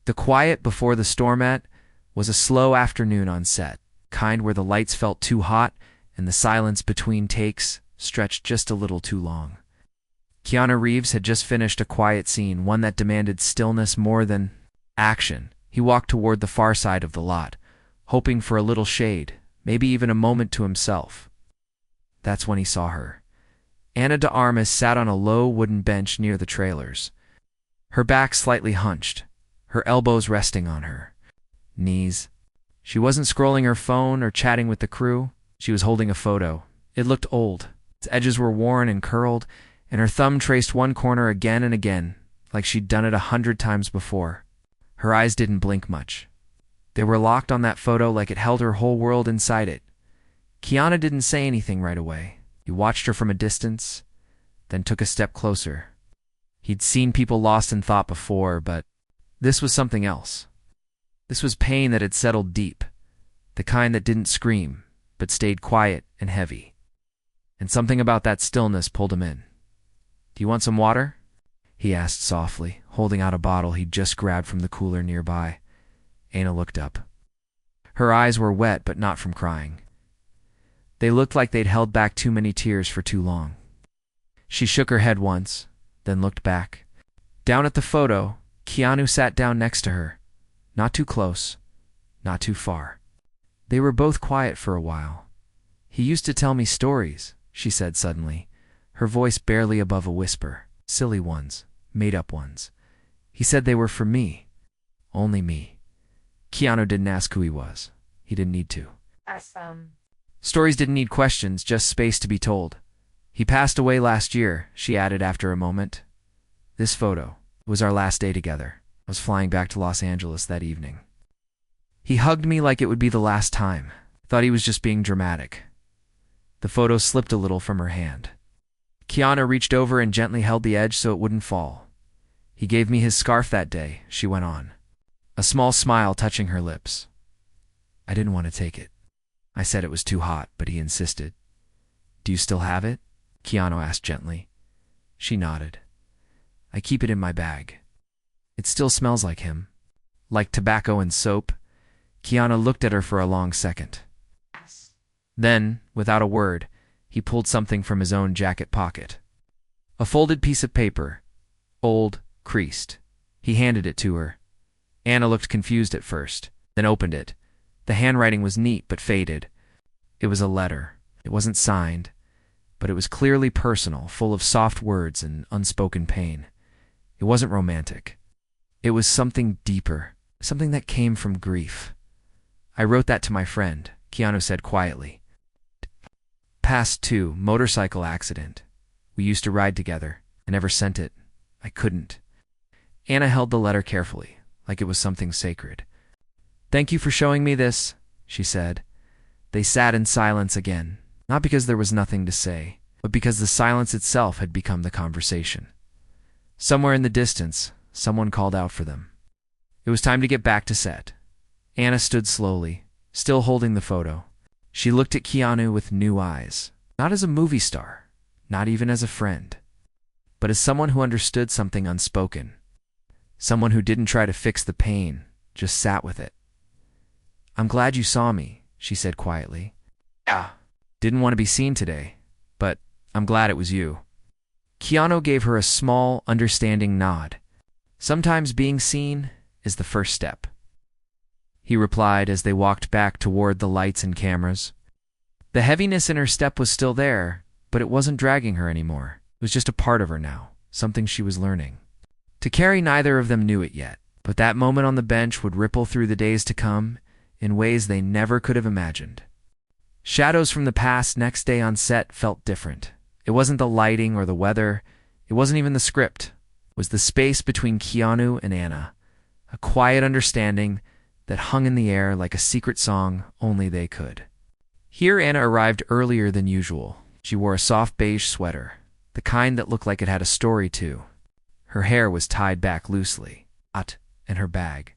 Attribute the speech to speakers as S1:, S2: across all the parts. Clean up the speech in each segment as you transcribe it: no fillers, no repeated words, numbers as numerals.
S1: The quiet before the storm was a slow afternoon on set, kind where the lights felt too hot and the silence between takes stretched just a little too long. Keanu Reeves had just finished a quiet scene, one that demanded stillness more than action. He walked toward the far side of the lot, hoping for a little shade, maybe even a moment to himself. That's when he saw her. Ana de Armas sat on a low wooden bench near the trailers, her back slightly hunched, her elbows resting on her knees. She wasn't scrolling her phone or chatting with the crew. She was holding a photo. It looked old. Its edges were worn and curled, and her thumb traced one corner again and again, like she'd done it 100 times before. Her eyes didn't blink much. They were locked on that photo like it held her whole world inside it. Keanu didn't say anything right away. He watched her from a distance, then took a step closer. He'd seen people lost in thought before, but this was something else. This was pain that had settled deep, the kind that didn't scream, but stayed quiet and heavy. And something about that stillness pulled him in. "Do you want some water?" he asked softly, holding out a bottle he'd just grabbed from the cooler nearby. Ana looked up. Her eyes were wet, but not from crying. They looked like they'd held back too many tears for too long. She shook her head once, then looked back. Down at the photo, Keanu sat down next to her. Not too close, not too far. They were both quiet for a while. "He used to tell me stories," she said suddenly, her voice barely above a whisper. "Silly ones, made-up ones. He said they were for me. Only me." Keanu didn't ask who he was. He didn't need to. Stories didn't need questions, just space to be told. "He passed away last year," she added after a moment. "This photo was our last day together. I was flying back to Los Angeles that evening. He hugged me like it would be the last time. Thought he was just being dramatic." The photo slipped a little from her hand. Keanu reached over and gently held the edge so it wouldn't fall. "He gave me his scarf that day," she went on, a small smile touching her lips. "I didn't want to take it. I said it was too hot, but he insisted." "Do you still have it?" Keanu asked gently. She nodded. "I keep it in my bag. It still smells like him. Like tobacco and soap." Keanu looked at her for a long second. Then, without a word, he pulled something from his own jacket pocket. A folded piece of paper, old, creased. He handed it to her. Ana looked confused at first, then opened it. The handwriting was neat but faded. It was a letter. It wasn't signed, but it was clearly personal, full of soft words and unspoken pain. It wasn't romantic. It was something deeper, something that came from grief. "I wrote that to my friend," Keanu said quietly. "Past 2, motorcycle accident. We used to ride together. I never sent it. I couldn't." Ana held the letter carefully, like it was something sacred. "Thank you for showing me this," she said. They sat in silence again, not because there was nothing to say, but because the silence itself had become the conversation. Somewhere in the distance, someone called out for them. It was time to get back to set. Ana stood slowly, still holding the photo. She looked at Keanu with new eyes, not as a movie star, not even as a friend, but as someone who understood something unspoken, someone who didn't try to fix the pain, just sat with it. "I'm glad you saw me," she said quietly. "Yeah, didn't want to be seen today, but I'm glad it was you." Keanu gave her a small, understanding nod. "Sometimes being seen is the first step," he replied as they walked back toward the lights and cameras. The heaviness in her step was still there, but it wasn't dragging her anymore. It was just a part of her now, something she was learning to carry. Neither of them knew it yet, but that moment on the bench would ripple through the days to come in ways they never could have imagined. Shadows from the past next day on set felt different. It wasn't the lighting or the weather. It wasn't even the script. It was the space between Keanu and Ana, a quiet understanding that hung in the air like a secret song only they could. Here Ana arrived earlier than usual. She wore a soft beige sweater, the kind that looked like it had a story too. Her hair was tied back loosely, and her bag,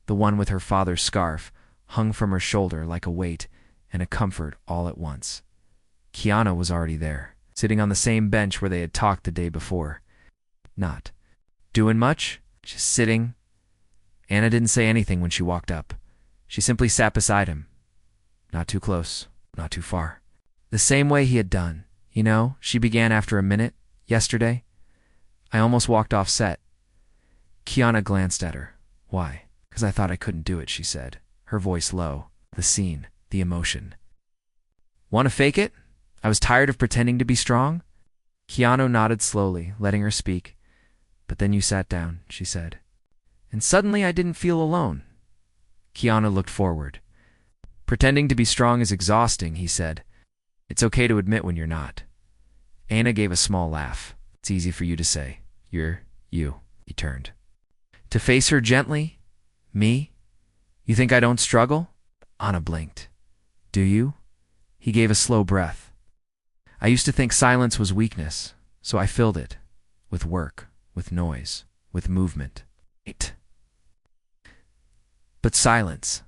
S1: the one with her father's scarf, hung from her shoulder like a weight and a comfort all at once. Keanu was already there, sitting on the same bench where they had talked the day before. Not doing much, just sitting. Anna didn't say anything when she walked up. She simply sat beside him. Not too close, not too far. The same way he had done. You know, she began after a minute, yesterday. I almost walked off set. Keanu glanced at her. Why? Because I thought I couldn't do it, she said, her voice low. The scene, the emotion. Want to fake it? I was tired of pretending to be strong? Keanu nodded slowly, letting her speak. But then you sat down, she said. And suddenly I didn't feel alone. Keanu looked forward. Pretending to be strong is exhausting, he said. It's okay to admit when you're not. Anna gave a small laugh. It's easy for you to say. You're you, he turned. To face her gently? Me? You think I don't struggle? Anna blinked. Do you? He gave a slow breath. I used to think silence was weakness, so I filled it. With work, with noise, with movement. But silence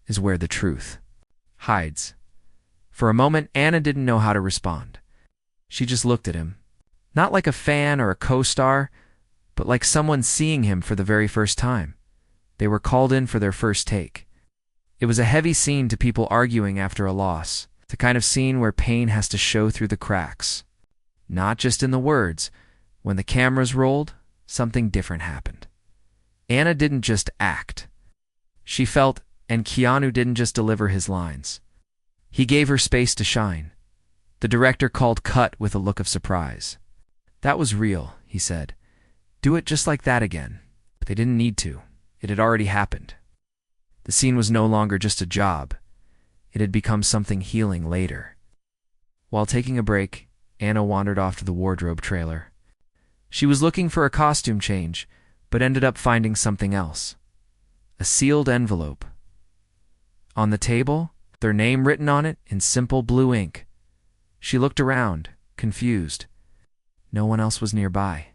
S1: is where the truth hides. For a moment, Anna didn't know how to respond. She just looked at him. Not like a fan or a co-star, but like someone seeing him for the very first time. They were called in for their first take. It was a heavy scene to people arguing after a loss, the kind of scene where pain has to show through the cracks. Not just in the words. When the cameras rolled, something different happened. Anna didn't just act. She felt, and Keanu didn't just deliver his lines. He gave her space to shine. The director called cut with a look of surprise. That was real, he said. Do it just like that again. But they didn't need to. It had already happened. The scene was no longer just a job. It had become something healing later. While taking a break, Anna wandered off to the wardrobe trailer. She was looking for a costume change, but ended up finding something else. A sealed envelope. On the table, their name written on it in simple blue ink. She looked around, confused. No one else was nearby.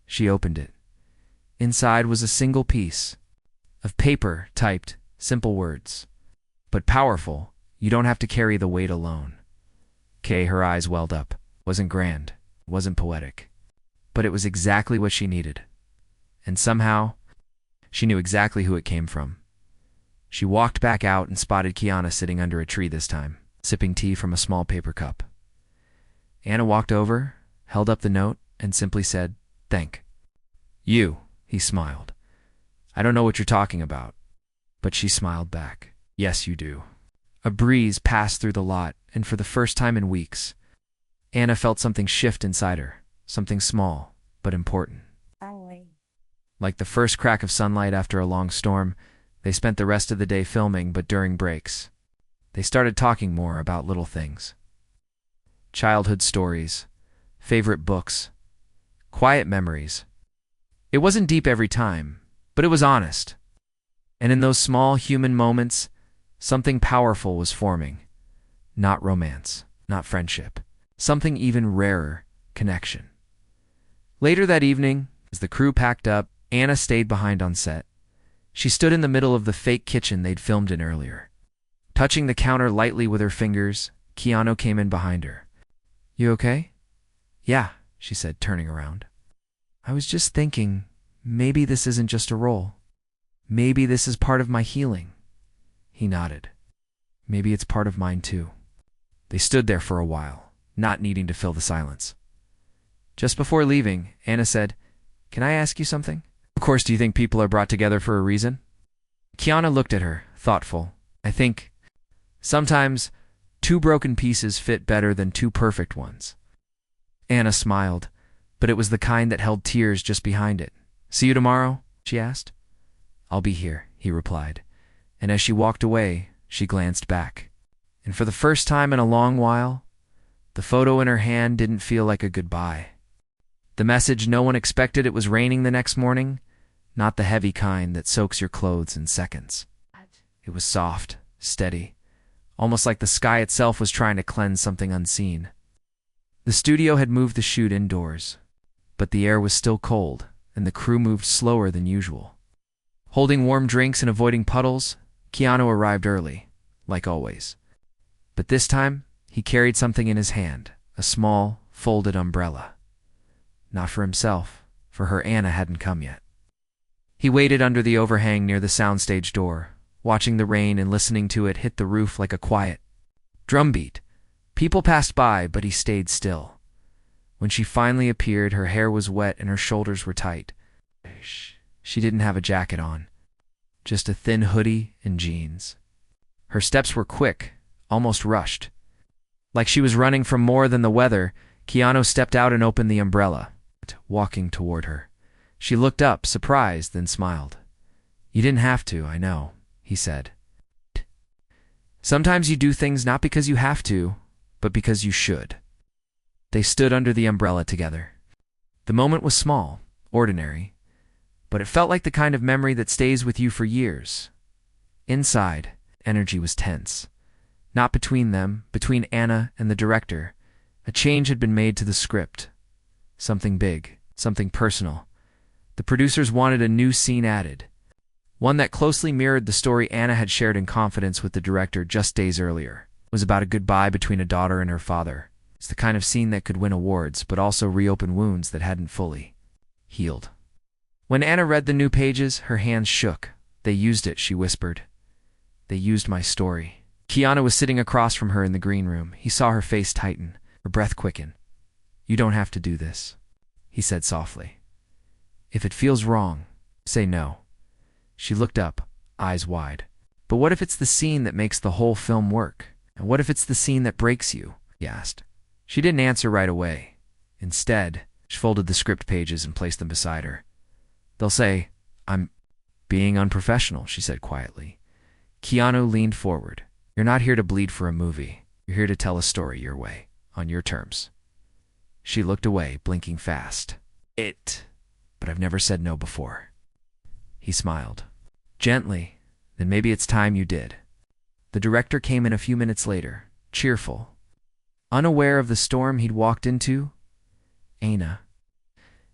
S1: She opened it. Inside was a single piece of paper typed, simple words. But powerful, you don't have to carry the weight alone. Her eyes welled up. Wasn't grand, wasn't poetic. But it was exactly what she needed. And somehow, she knew exactly who it came from. She walked back out and spotted Keanu sitting under a tree this time, sipping tea from a small paper cup. Anna walked over, held up the note, and simply said, "Thank you," he smiled. "I don't know what you're talking about." But she smiled back. "Yes, you do." A breeze passed through the lot, and for the first time in weeks, Anna felt something shift inside her, something small, but important. Like the first crack of sunlight after a long storm, they spent the rest of the day filming, but during breaks, they started talking more about little things. Childhood stories, favorite books, quiet memories. It wasn't deep every time, but it was honest. And in those small human moments, something powerful was forming. Not romance, not friendship. Something even rarer, connection. Later that evening, as the crew packed up, Anna stayed behind on set. She stood in the middle of the fake kitchen they'd filmed in earlier. Touching the counter lightly with her fingers, Keanu came in behind her. "You okay?" "Yeah," she said, turning around. "I was just thinking, maybe this isn't just a role. Maybe this is part of my healing." He nodded. "Maybe it's part of mine too." They stood there for a while, not needing to fill the silence. Just before leaving, Anna said, "Can I ask you something? Of course, do you think people are brought together for a reason?" Keanu looked at her, thoughtful. "I think sometimes two broken pieces fit better than two perfect ones." Anna smiled, but it was the kind that held tears just behind it. "See you tomorrow?" she asked. "I'll be here," he replied. And as she walked away, she glanced back. And for the first time in a long while, the photo in her hand didn't feel like a goodbye. The message no one expected it was raining the next morning, not the heavy kind that soaks your clothes in seconds. It was soft, steady, almost like the sky itself was trying to cleanse something unseen. The studio had moved the shoot indoors, but the air was still cold, and the crew moved slower than usual. Holding warm drinks and avoiding puddles, Keanu arrived early, like always. But this time, he carried something in his hand, a small, folded umbrella. Not for himself, for her Anna hadn't come yet. He waited under the overhang near the soundstage door, watching the rain and listening to it hit the roof like a quiet drumbeat. People passed by, but he stayed still. When she finally appeared, her hair was wet and her shoulders were tight. She didn't have a jacket on, just a thin hoodie and jeans. Her steps were quick, almost rushed. Like she was running from more than the weather, Keanu stepped out and opened the umbrella, walking toward her. She looked up, surprised, then smiled. "You didn't have to, I know," he said. "Sometimes you do things not because you have to, but because you should." They stood under the umbrella together. The moment was small, ordinary, but it felt like the kind of memory that stays with you for years. Inside, energy was tense. Not between them, between Anna and the director. A change had been made to the script. Something big, something personal. The producers wanted a new scene added. One that closely mirrored the story Anna had shared in confidence with the director just days earlier. It was about a goodbye between a daughter and her father. It's the kind of scene that could win awards, but also reopen wounds that hadn't fully healed. When Anna read the new pages, her hands shook. "They used it," she whispered. "They used my story." Keanu was sitting across from her in the green room. He saw her face tighten, her breath quicken. "You don't have to do this," he said softly. "If it feels wrong, say no." She looked up, eyes wide. "But what if it's the scene that makes the whole film work? And what if it's the scene that breaks you?" he asked. She didn't answer right away. Instead, she folded the script pages and placed them beside her. "They'll say, I'm being unprofessional," she said quietly. Keanu leaned forward. "You're not here to bleed for a movie. You're here to tell a story your way, on your terms." She looked away, blinking fast. But I've never said no before." He smiled. "Gently, then maybe it's time you did." The director came in a few minutes later, cheerful. Unaware of the storm he'd walked into. "Anna,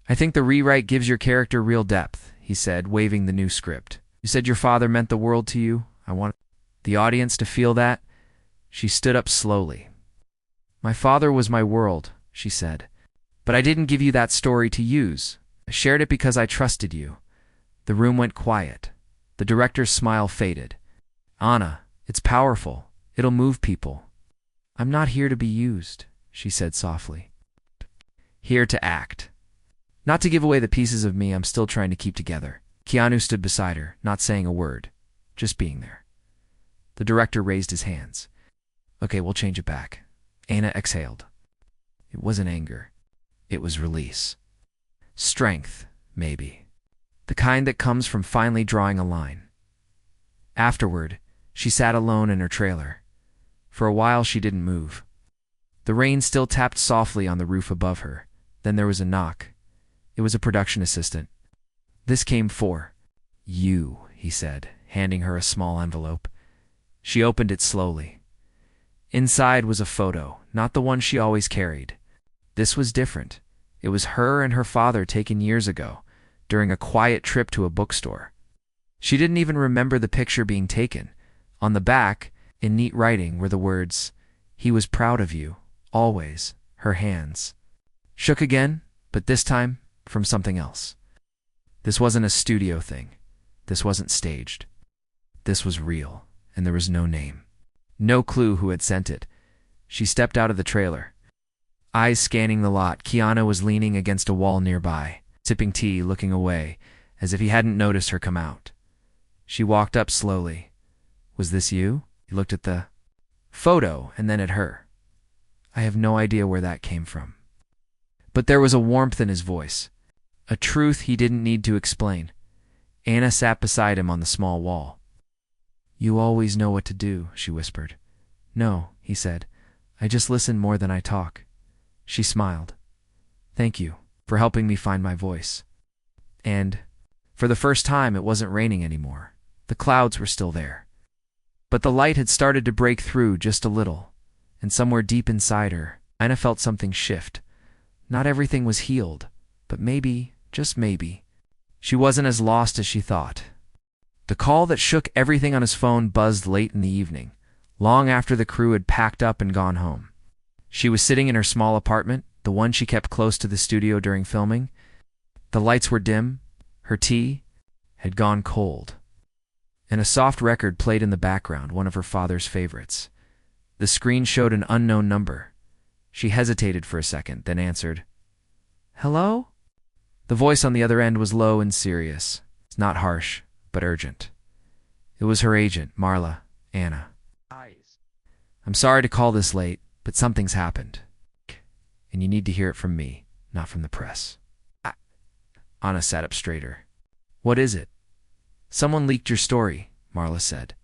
S1: I think the rewrite gives your character real depth," he said, waving the new script. "You said your father meant the world to you. I want the audience to feel that." She stood up slowly. "My father was my world," she said. "But I didn't give you that story to use. I shared it because I trusted you." The room went quiet. The director's smile faded. "Anna, it's powerful. It'll move people." "I'm not here to be used," she said softly. "Here to act. Not to give away the pieces of me I'm still trying to keep together." Keanu stood beside her, not saying a word, just being there. The director raised his hands. "Okay, we'll change it back." Anna exhaled. It wasn't anger. It was release. Strength, maybe. The kind that comes from finally drawing a line. Afterward, she sat alone in her trailer. For a while she didn't move. The rain still tapped softly on the roof above her. Then there was a knock. It was a production assistant. "This came for you," he said, handing her a small envelope. She opened it slowly. Inside was a photo, not the one she always carried. This was different. It was her and her father taken years ago, during a quiet trip to a bookstore. She didn't even remember the picture being taken. On the back, in neat writing, were the words, "He was proud of you, always." Her hands shook again, but this time from something else. This wasn't a studio thing. This wasn't staged. This was real, and there was no name. No clue who had sent it. She stepped out of the trailer. Eyes scanning the lot, Keanu was leaning against a wall nearby, sipping tea, looking away, as if he hadn't noticed her come out. She walked up slowly. "Was this you?" He looked at the photo and then at her. "I have no idea where that came from." But there was a warmth in his voice, a truth he didn't need to explain. Anna sat beside him on the small wall. "You always know what to do," she whispered. "No," he said. "I just listen more than I talk." She smiled. "Thank you for helping me find my voice." And for the first time, it wasn't raining anymore. The clouds were still there. But the light had started to break through just a little, and somewhere deep inside her, Anna felt something shift. Not everything was healed, but maybe, just maybe, she wasn't as lost as she thought. The call that shook everything on his phone buzzed late in the evening, long after the crew had packed up and gone home. She was sitting in her small apartment, the one she kept close to the studio during filming. The lights were dim, her tea had gone cold, and a soft record played in the background, one of her father's favorites. The screen showed an unknown number. She hesitated for a second, then answered, "Hello?" The voice on the other end was low and serious, not harsh, but urgent. It was her agent, Marla, Anna. "I'm sorry to call this late, but something's happened. And you need to hear it from me, not from the press." Anna sat up straighter. "What is it?" "Someone leaked your story," Marla said.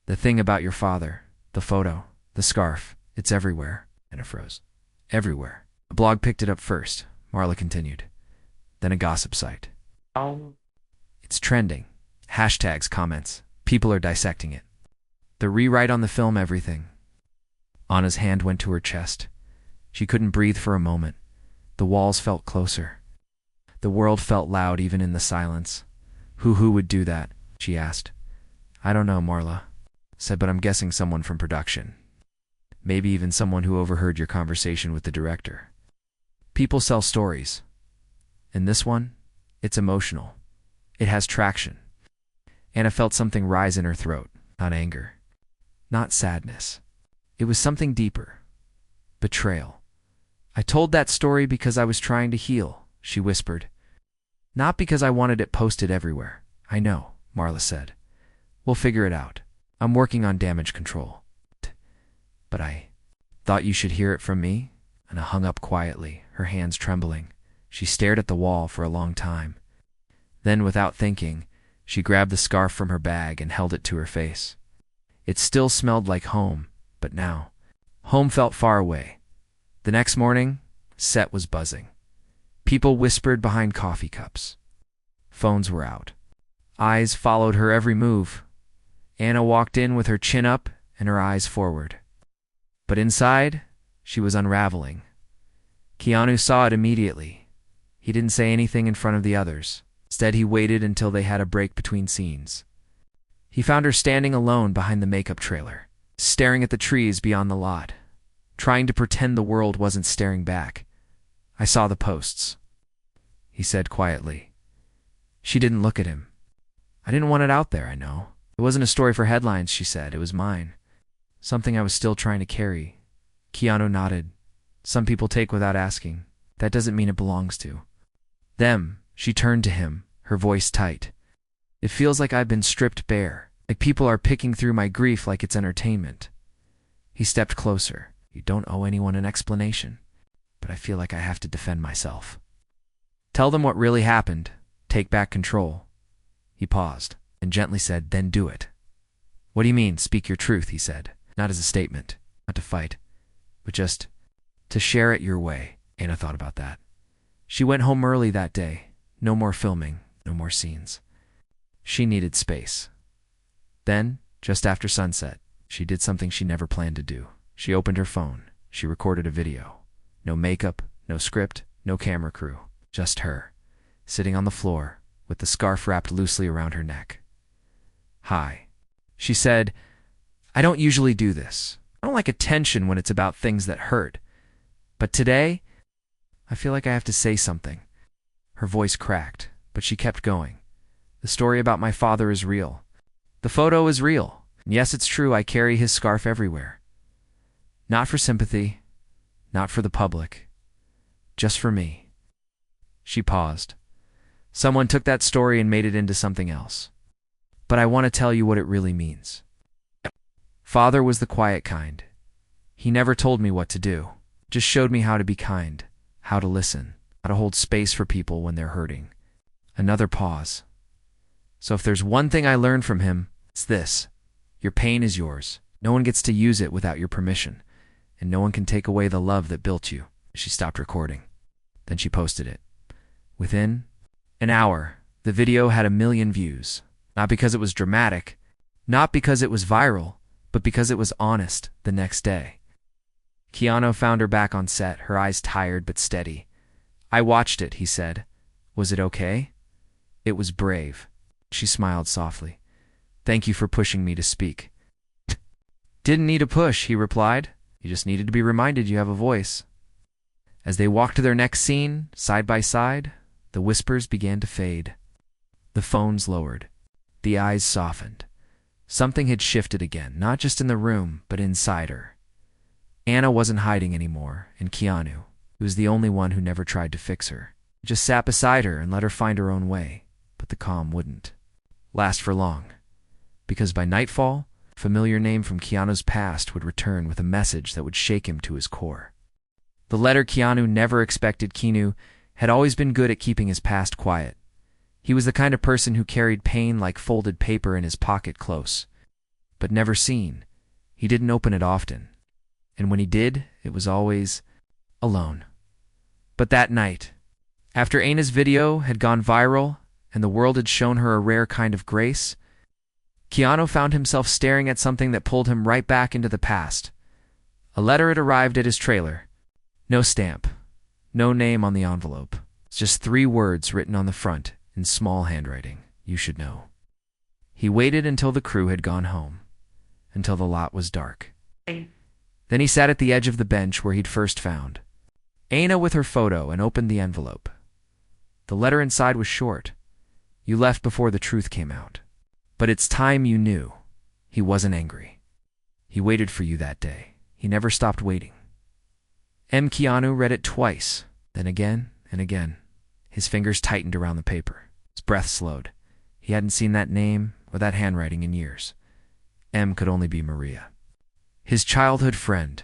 S1: "The thing about your father, the photo, the scarf, it's everywhere." Anna froze. "Everywhere." A blog picked it up first, Marla continued. Then a gossip site. "It's trending. Hashtags, comments. People are dissecting it. The rewrite on the film, everything." Anna's hand went to her chest. She couldn't breathe for a moment. The walls felt closer. The world felt loud even in the silence. Who would do that?" she asked. "I don't know," Marla said, "but I'm guessing someone from production. Maybe even someone who overheard your conversation with the director." People sell stories. And this one, it's emotional. It has traction. Anna felt something rise in her throat, not anger, not sadness. It was something deeper. Betrayal. "I told that story because I was trying to heal," she whispered. "Not because I wanted it posted everywhere." "I know," Marla said. "We'll figure it out. I'm working on damage control." "But I thought you should hear it from me." Anna hung up quietly, her hands trembling. She stared at the wall for a long time. Then, without thinking, she grabbed the scarf from her bag and held it to her face. It still smelled like home, but now, home felt far away. The next morning, set was buzzing. People whispered behind coffee cups. Phones were out. Eyes followed her every move. Anna walked in with her chin up and her eyes forward. But inside, she was unraveling. Keanu saw it immediately. He didn't say anything in front of the others. Instead, he waited until they had a break between scenes. He found her standing alone behind the makeup trailer, staring at the trees beyond the lot, trying to pretend the world wasn't staring back. "I saw the posts," he said quietly. She didn't look at him. "I didn't want it out there, I know. It wasn't a story for headlines," she said. "It was mine. Something I was still trying to carry." Keanu nodded. "Some people take without asking. That doesn't mean it belongs to them." She turned to him, her voice tight. "It feels like I've been stripped bare, like people are picking through my grief like it's entertainment." He stepped closer. "You don't owe anyone an explanation, but I feel like I have to defend myself. Tell them what really happened. Take back control." He paused and gently said, "Then do it." "What do you mean, speak your truth?" he said. "Not as a statement, not to fight, but just to share it your way." Anna thought about that. She went home early that day. No more filming, no more scenes. She needed space. Then, just after sunset, she did something she never planned to do. She opened her phone. She recorded a video. No makeup, no script, no camera crew. Just her, sitting on the floor, with the scarf wrapped loosely around her neck. "Hi," she said. "I don't usually do this. I don't like attention when it's about things that hurt. But today, I feel like I have to say something." Her voice cracked, but she kept going. "The story about my father is real. The photo is real. And yes, it's true, I carry his scarf everywhere. Not for sympathy, not for the public, just for me." She paused. "Someone took that story and made it into something else. But I want to tell you what it really means. Father was the quiet kind. He never told me what to do, just showed me how to be kind, how to listen, how to hold space for people when they're hurting." Another pause. "So if there's one thing I learned from him, it's this. Your pain is yours. No one gets to use it without your permission, and no one can take away the love that built you." She stopped recording. Then she posted it. Within an hour, the video had 1 million views. Not because it was dramatic, not because it was viral, but because it was honest the next day. Keanu found her back on set, her eyes tired but steady. "I watched it," he said. "Was it okay?" "It was brave." She smiled softly. "Thank you for pushing me to speak." "Didn't need a push," he replied. "You just needed to be reminded you have a voice." As they walked to their next scene, side by side, the whispers began to fade. The phones lowered. The eyes softened. Something had shifted again, not just in the room, but inside her. Anna wasn't hiding anymore, and Keanu, who was the only one who never tried to fix her, just sat beside her and let her find her own way. But the calm wouldn't last for long, because by nightfall, a familiar name from Keanu's past would return with a message that would shake him to his core. The letter Keanu never expected. Keanu had always been good at keeping his past quiet. He was the kind of person who carried pain like folded paper in his pocket close, but never seen. He didn't open it often, and when he did, it was always alone. But that night, after Anna's video had gone viral and the world had shown her a rare kind of grace, Keanu found himself staring at something that pulled him right back into the past. A letter had arrived at his trailer. No stamp, no name on the envelope. It's just 3 words written on the front in small handwriting. You should know. He waited until the crew had gone home, until the lot was dark. Then he sat at the edge of the bench where he'd first found Anna with her photo and opened the envelope. The letter inside was short. You left before the truth came out. But it's time you knew. He wasn't angry. He waited for you that day. He never stopped waiting. Keanu read it twice, then again and again. His fingers tightened around the paper. His breath slowed. He hadn't seen that name or that handwriting in years. M could only be Maria. His childhood friend.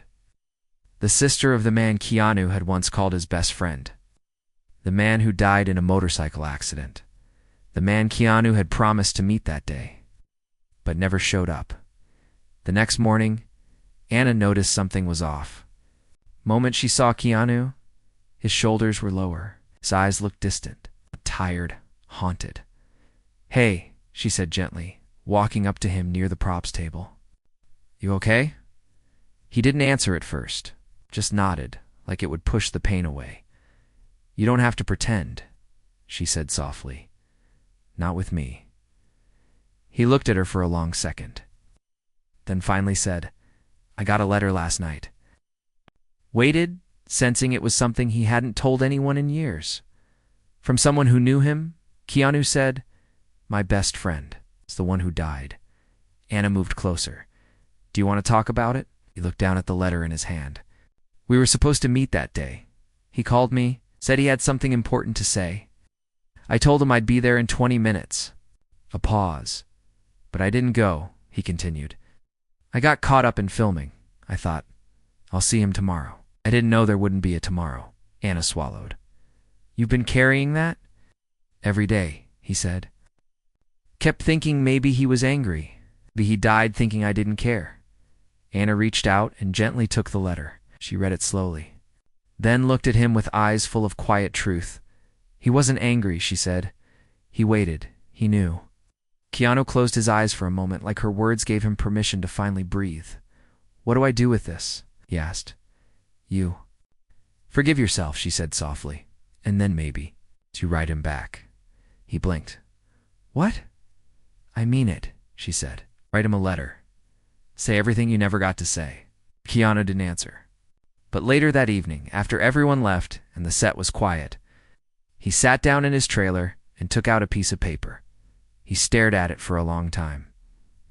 S1: The sister of the man Keanu had once called his best friend. The man who died in a motorcycle accident. The man Keanu had promised to meet that day, but never showed up. The next morning, Anna noticed something was off. Moment she saw Keanu, his shoulders were lower. His eyes looked distant, tired, haunted. "Hey," she said gently, walking up to him near the props table. "You okay?" He didn't answer at first, just nodded, like it would push the pain away. "You don't have to pretend," she said softly. "Not with me." He looked at her for a long second, then finally said, "I got a letter last night." Waited, sensing it was something he hadn't told anyone in years. From someone who knew him, Keanu said, "My best friend. It's the one who died." Anna moved closer. "Do you want to talk about it?" He looked down at the letter in his hand. "We were supposed to meet that day. He called me, said he had something important to say. I told him I'd be there in 20 minutes. A pause. "But I didn't go," he continued. "I got caught up in filming. I thought, I'll see him tomorrow." "I didn't know there wouldn't be a tomorrow," Anna swallowed. "You've been carrying that?" "Every day," he said. Kept thinking maybe he was angry. Maybe he died thinking I didn't care. Anna reached out and gently took the letter. She read it slowly, then looked at him with eyes full of quiet truth. "He wasn't angry," she said. "He waited. He knew." Keanu closed his eyes for a moment, like her words gave him permission to finally breathe. "What do I do with this?" he asked. "You forgive yourself," she said softly, "and then maybe to write him back." He blinked. "What?" "I mean it," she said. "Write him a letter. Say everything you never got to say." Keanu didn't answer. But later that evening, after everyone left and the set was quiet, he sat down in his trailer and took out a piece of paper. He stared at it for a long time.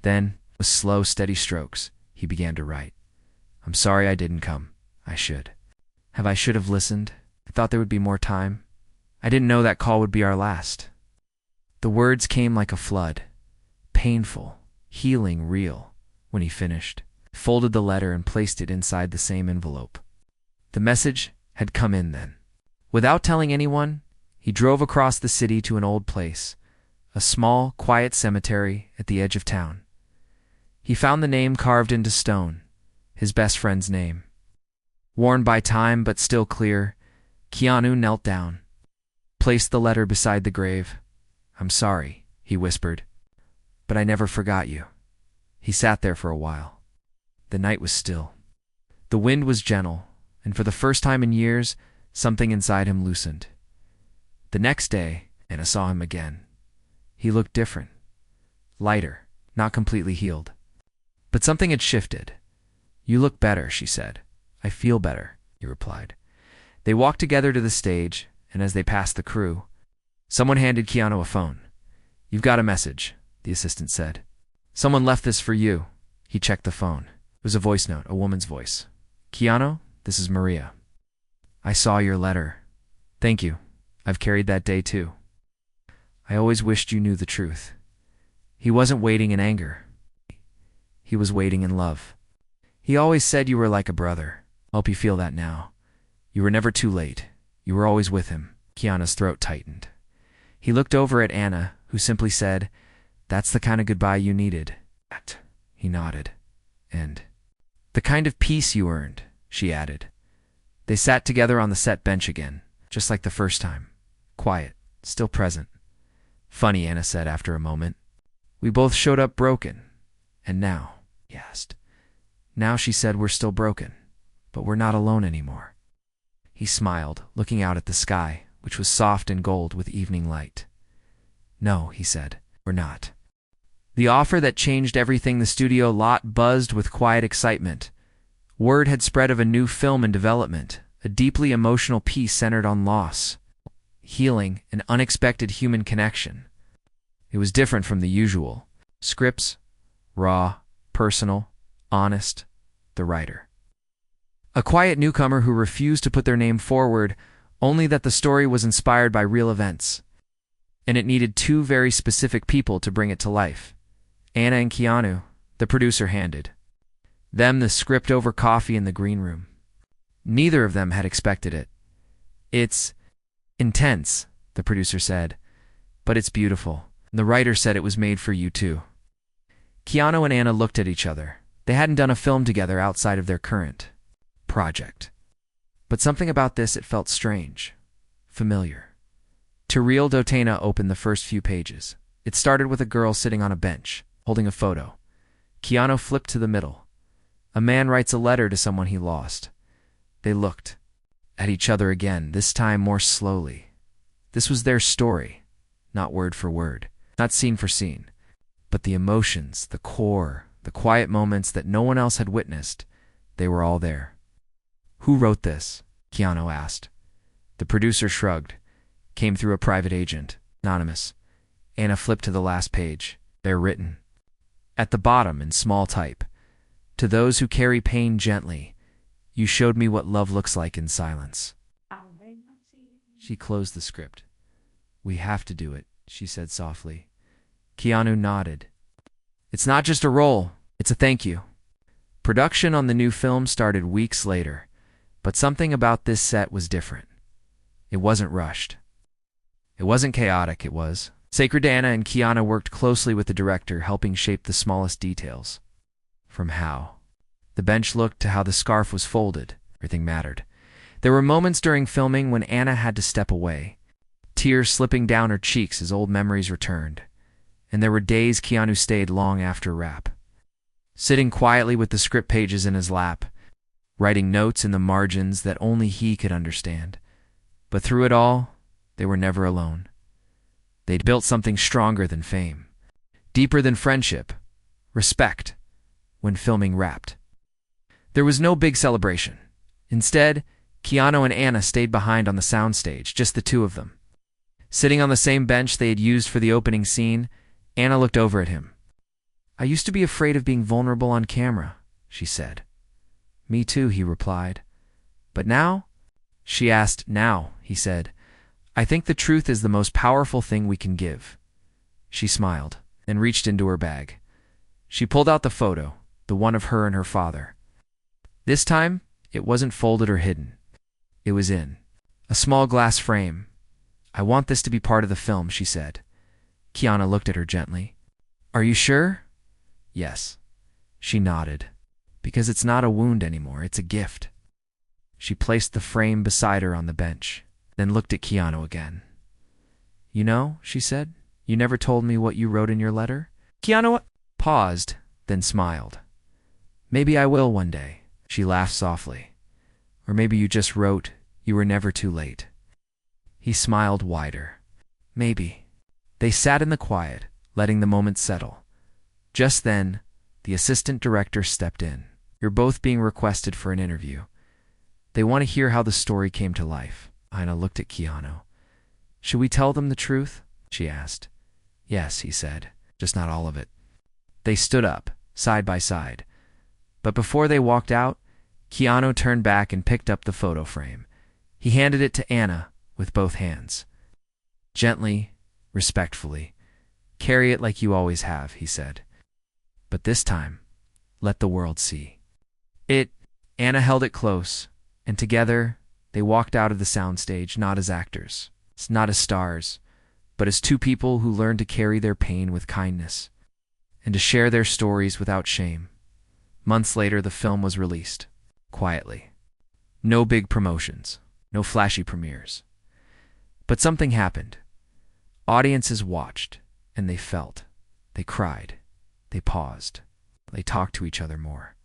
S1: Then, with slow, steady strokes, he began to write. "I'm sorry I didn't come. I should. I should have listened. I thought there would be more time. I didn't know that call would be our last." The words came like a flood. Painful, healing, real. When he finished, he folded the letter and placed it inside the same envelope. The message had come in then. Without telling anyone, he drove across the city to an old place, a small, quiet cemetery at the edge of town. He found the name carved into stone, his best friend's name. Worn by time but still clear, Keanu knelt down, placed the letter beside the grave. "I'm sorry," he whispered, "but I never forgot you." He sat there for a while. The night was still. The wind was gentle, and for the first time in years, something inside him loosened. The next day, Anna saw him again. He looked different. Lighter, not completely healed. But something had shifted. "You look better," she said. "I feel better," he replied. They walked together to the stage, and as they passed the crew, someone handed Keanu a phone. You've got a message, the assistant said. Someone left this for you. He checked the phone. It was a voice note, a woman's voice. Keanu, this is Maria. I saw your letter. Thank you. I've carried that day too. I always wished you knew the truth. He wasn't waiting in anger. He was waiting in love. He always said you were like a brother. Hope you feel that now. You were never too late. You were always with him. Keanu's throat tightened. He looked over at Anna, who simply said, That's the kind of goodbye you needed. He nodded. And the kind of peace you earned, she added. They sat together on the set bench again, just like the first time. Quiet, still present. Funny, Anna said after a moment. We both showed up broken. And now, he asked. Now, she said, we're still broken, but we're not alone anymore. He smiled, looking out at the sky, which was soft and gold with evening light. No, he said, we're not. The offer that changed everything, the studio lot buzzed with quiet excitement. Word had spread of a new film in development, a deeply emotional piece centered on loss, healing, and unexpected human connection. It was different from the usual. Scripts, raw, personal, honest, the writer. A quiet newcomer who refused to put their name forward, only that the story was inspired by real events. And it needed two very specific people to bring it to life. Anna and Keanu, the producer handed them the script over coffee in the green room. Neither of them had expected it. It's intense, the producer said, but it's beautiful. The writer said it was made for you too. Keanu and Anna looked at each other. They hadn't done a film together outside of their current project. But something about this, it felt strange, familiar. Tyrell Dotena opened the first few pages. It started with a girl sitting on a bench, holding a photo. Keanu flipped to the middle. A man writes a letter to someone he lost. They looked at each other again, this time more slowly. This was their story, not word for word, not scene for scene. But the emotions, the core, the quiet moments that no one else had witnessed, they were all there. Who wrote this? Keanu asked. The producer shrugged. Came through a private agent. Anonymous. Anna flipped to the last page. They're written. At the bottom, in small type. To those who carry pain gently, you showed me what love looks like in silence. She closed the script. We have to do it, she said softly. Keanu nodded. It's not just a role, it's a thank you. Production on the new film started weeks later, but something about this set was different. It wasn't rushed. It wasn't chaotic, it was. Sacred Anna and Keanu worked closely with the director, helping shape the smallest details. From how the bench looked to how the scarf was folded, everything mattered. There were moments during filming when Anna had to step away, tears slipping down her cheeks as old memories returned. And there were days Keanu stayed long after wrap, sitting quietly with the script pages in his lap, writing notes in the margins that only he could understand. But through it all, they were never alone. They'd built something stronger than fame, deeper than friendship, respect. When filming wrapped, there was no big celebration. Instead, Keanu and Anna stayed behind on the soundstage, just the two of them. Sitting on the same bench they had used for the opening scene, Anna looked over at him. I used to be afraid of being vulnerable on camera, she said. Me too, he replied. But now? She asked. Now, he said. I think the truth is the most powerful thing we can give. She smiled and reached into her bag. She pulled out the photo, the one of her and her father. This time, it wasn't folded or hidden. It was in a small glass frame. I want this to be part of the film, she said. Keanu looked at her gently. Are you sure? Yes. She nodded. Because it's not a wound anymore, it's a gift. She placed the frame beside her on the bench, then looked at Keanu again. You know, she said, you never told me what you wrote in your letter? Keanu paused, then smiled. Maybe I will one day, she laughed softly. Or maybe you just wrote, you were never too late. He smiled wider. Maybe. They sat in the quiet, letting the moment settle. Just then, the assistant director stepped in. You're both being requested for an interview. They want to hear how the story came to life. Anna looked at Keanu. Should we tell them the truth? She asked. Yes, he said, just not all of it. They stood up, side by side. But before they walked out, Keanu turned back and picked up the photo frame. He handed it to Anna with both hands. Gently, respectfully. Carry it like you always have, he said. But this time, let the world see. Anna held it close, and together they walked out of the soundstage not as actors, not as stars, but as two people who learned to carry their pain with kindness and to share their stories without shame. Months later, the film was released, quietly. No big promotions, no flashy premieres. But something happened. Audiences watched, and they felt. They cried. They paused. They talked to each other more.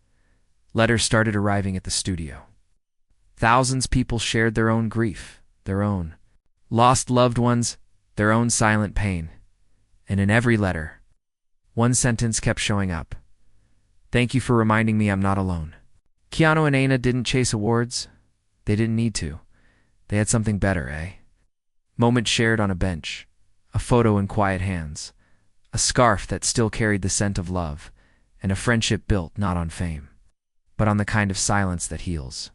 S1: Letters started arriving at the studio. Thousands of people shared their own grief, their own lost loved ones, their own silent pain. And in every letter, one sentence kept showing up. Thank you for reminding me I'm not alone. Keanu and Anna didn't chase awards. They didn't need to. They had something better, eh? Moments shared on a bench, a photo in quiet hands, a scarf that still carried the scent of love, and a friendship built not on fame, but on the kind of silence that heals.